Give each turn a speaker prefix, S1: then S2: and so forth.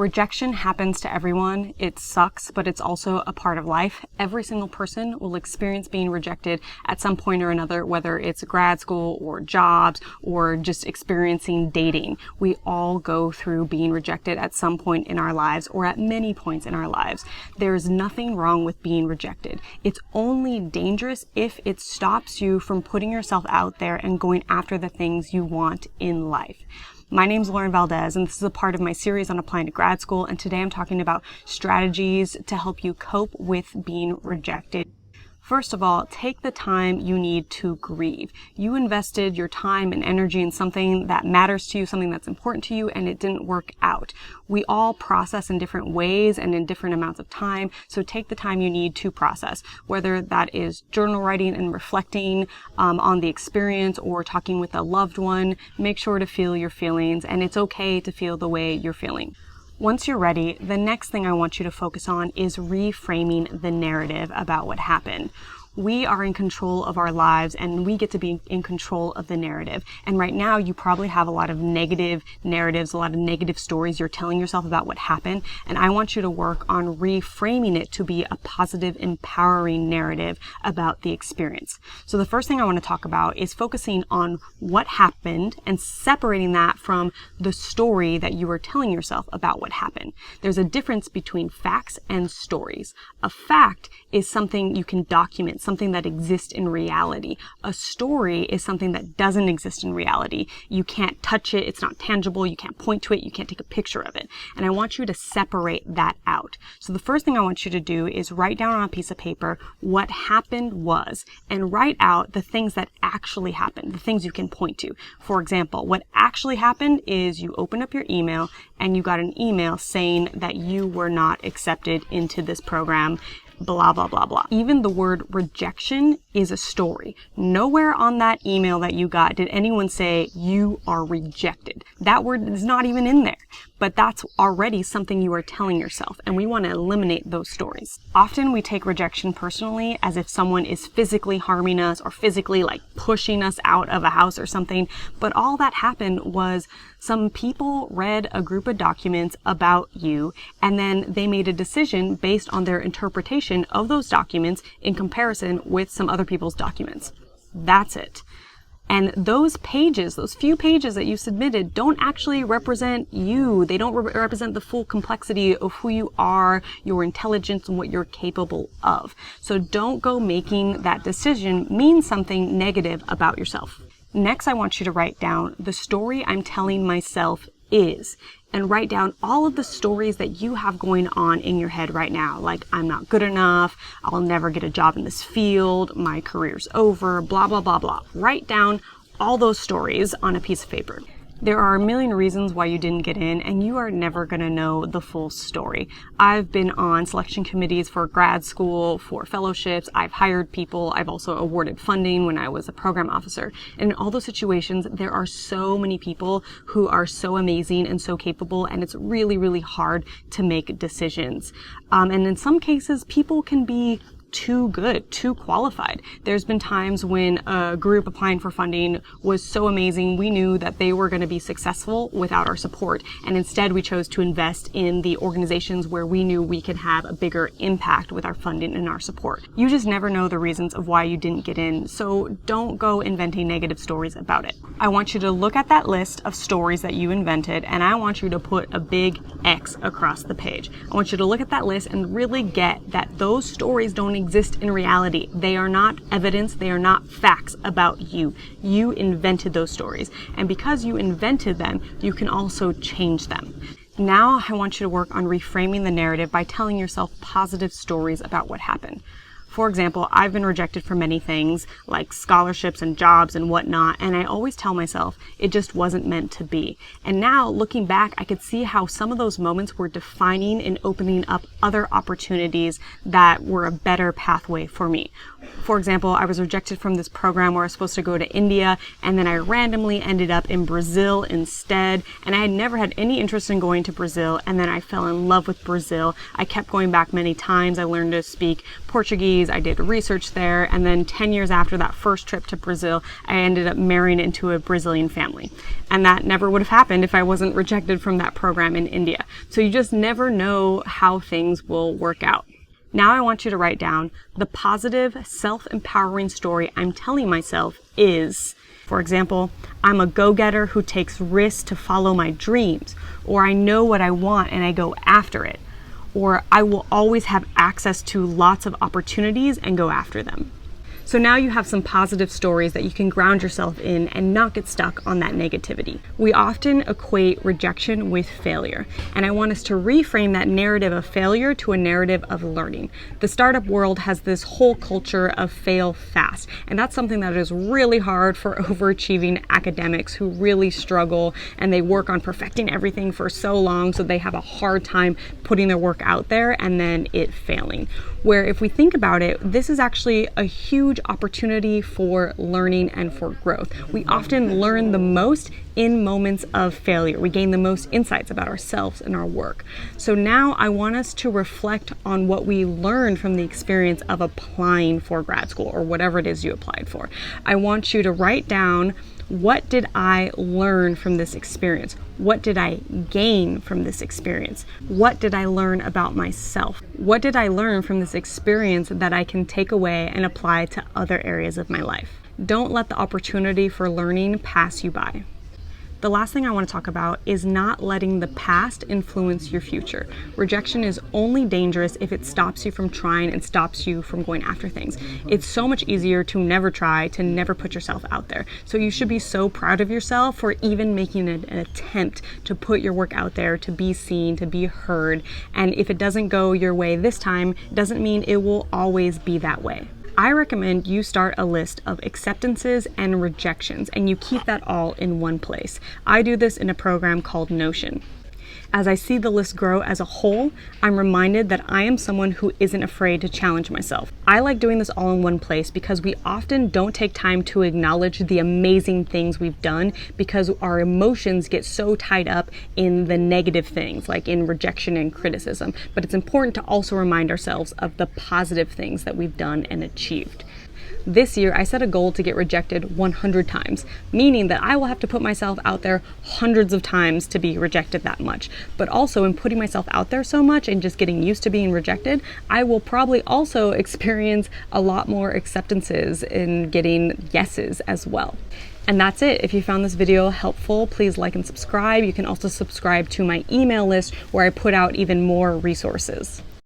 S1: Rejection happens to everyone. It sucks, but it's also a part of life. Every single person will experience being rejected at some point or another, whether it's grad school or jobs or just experiencing dating. We all go through being rejected at some point in our lives or at many points in our lives. There's nothing wrong with being rejected. It's only dangerous if it stops you from putting yourself out there and going after the things you want in life. My name's Valdez, and this is a part of my series on applying to grad school, and today I'm talking about strategies to help you cope with being rejected. First of all, take the time you need to grieve. You invested your time and energy in something that matters to you, something that's important to you, and it didn't work out. We all process in different ways and in different amounts of time, so take the time you need to process, whether that is journal writing and reflecting on the experience or talking with a loved one. Make sure to feel your feelings, and it's okay to feel the way you're feeling. Once you're ready, the next thing I want you to focus on is reframing the narrative about what happened. We are in control of our lives and we get to be in control of the narrative. And right now you probably have a lot of negative narratives, a lot of negative stories you're telling yourself about what happened. And I want you to work on reframing it to be a positive, empowering narrative about the experience. So the first thing I want to talk about is focusing on what happened and separating that from the story that you were telling yourself about what happened. There's a difference between facts and stories. A fact is something you can document, something that exists in reality. A story is something that doesn't exist in reality. You can't touch it, it's not tangible, you can't point to it, you can't take a picture of it. And I want you to separate that out. So the first thing I want you to do is write down on a piece of paper what happened was, and write out the things that actually happened, the things you can point to. For example, what actually happened is you opened up your email and you got an email saying that you were not accepted into this program, blah, blah, blah, blah. Even the word rejection is a story. Nowhere on that email that you got did anyone say you are rejected. That word is not even in there, but that's already something you are telling yourself, and we want to eliminate those stories. Often we take rejection personally as if someone is physically harming us or physically like pushing us out of a house or something, but all that happened was some people read a group of documents about you and then they made a decision based on their interpretation of those documents in comparison with some other people's documents. That's it. And those pages, those few pages that you submitted don't actually represent you. They don't represent the full complexity of who you are, your intelligence, and what you're capable of. So don't go making that decision mean something negative about yourself. Next, I want you to write down the story I'm telling myself is, and write down all of the stories that you have going on in your head right now, like I'm not good enough, I'll never get a job in this field, my career's over, blah, blah, blah, blah. Write down all those stories on a piece of paper. There are a million reasons why you didn't get in, and you are never going to know the full story. I've been on selection committees for grad school, for fellowships. I've hired people. I've also awarded funding when I was a program officer. And in all those situations, there are so many people who are so amazing and so capable, and it's really, really hard to make decisions. And in some cases, people can be too good, too qualified. There's been times when a group applying for funding was so amazing, we knew that they were going to be successful without our support. And instead we chose to invest in the organizations where we knew we could have a bigger impact with our funding and our support. You just never know the reasons of why you didn't get in, so don't go inventing negative stories about it. I want you to look at that list of stories that you invented, and I want you to put a big X across the page. I want you to look at that list and really get that those stories don't exist in reality. They are not evidence, they are not facts about you. You invented those stories. And because you invented them, you can also change them. Now I want you to work on reframing the narrative by telling yourself positive stories about what happened. For example, I've been rejected for many things, like scholarships and jobs and whatnot, and I always tell myself it just wasn't meant to be. And now, looking back, I could see how some of those moments were defining and opening up other opportunities that were a better pathway for me. For example, I was rejected from this program where I was supposed to go to India, and then I randomly ended up in Brazil instead, and I had never had any interest in going to Brazil, and then I fell in love with Brazil. I kept going back many times. I learned to speak Portuguese, overseas, I did research there, and then 10 years after that first trip to Brazil, I ended up marrying into a Brazilian family. And that never would have happened if I wasn't rejected from that program in India. So you just never know how things will work out. Now I want you to write down the positive, self-empowering story I'm telling myself is, for example, I'm a go-getter who takes risks to follow my dreams, or I know what I want and I go after it, or I will always have access to lots of opportunities and go after them. So now you have some positive stories that you can ground yourself in and not get stuck on that negativity. We often equate rejection with failure, and I want us to reframe that narrative of failure to a narrative of learning. The startup world has this whole culture of fail fast, and that's something that is really hard for overachieving academics who really struggle and they work on perfecting everything for so long, so they have a hard time putting their work out there and then it failing. Where if we think about it, this is actually a huge opportunity for learning and for growth. We often learn the most in moments of failure. We gain the most insights about ourselves and our work. So now I want us to reflect on what we learned from the experience of applying for grad school or whatever it is you applied for. I want you to write down, what did I learn from this experience? What did I gain from this experience? What did I learn about myself? What did I learn from this experience that I can take away and apply to other areas of my life? Don't let the opportunity for learning pass you by. The last thing I want to talk about is not letting the past influence your future. Rejection is only dangerous if it stops you from trying and stops you from going after things. It's so much easier to never try, to never put yourself out there. So you should be so proud of yourself for even making an attempt to put your work out there, to be seen, to be heard. And if it doesn't go your way this time, it doesn't mean it will always be that way. I recommend you start a list of acceptances and rejections, and you keep that all in one place. I do this in a program called Notion. As I see the list grow as a whole, I'm reminded that I am someone who isn't afraid to challenge myself. I like doing this all in one place because we often don't take time to acknowledge the amazing things we've done because our emotions get so tied up in the negative things, like in rejection and criticism. But it's important to also remind ourselves of the positive things that we've done and achieved. This year, I set a goal to get rejected 100 times, meaning that I will have to put myself out there hundreds of times to be rejected that much. But also in putting myself out there so much and just getting used to being rejected, I will probably also experience a lot more acceptances in getting yeses as well. And that's it. If you found this video helpful, please like and subscribe. You can also subscribe to my email list where I put out even more resources.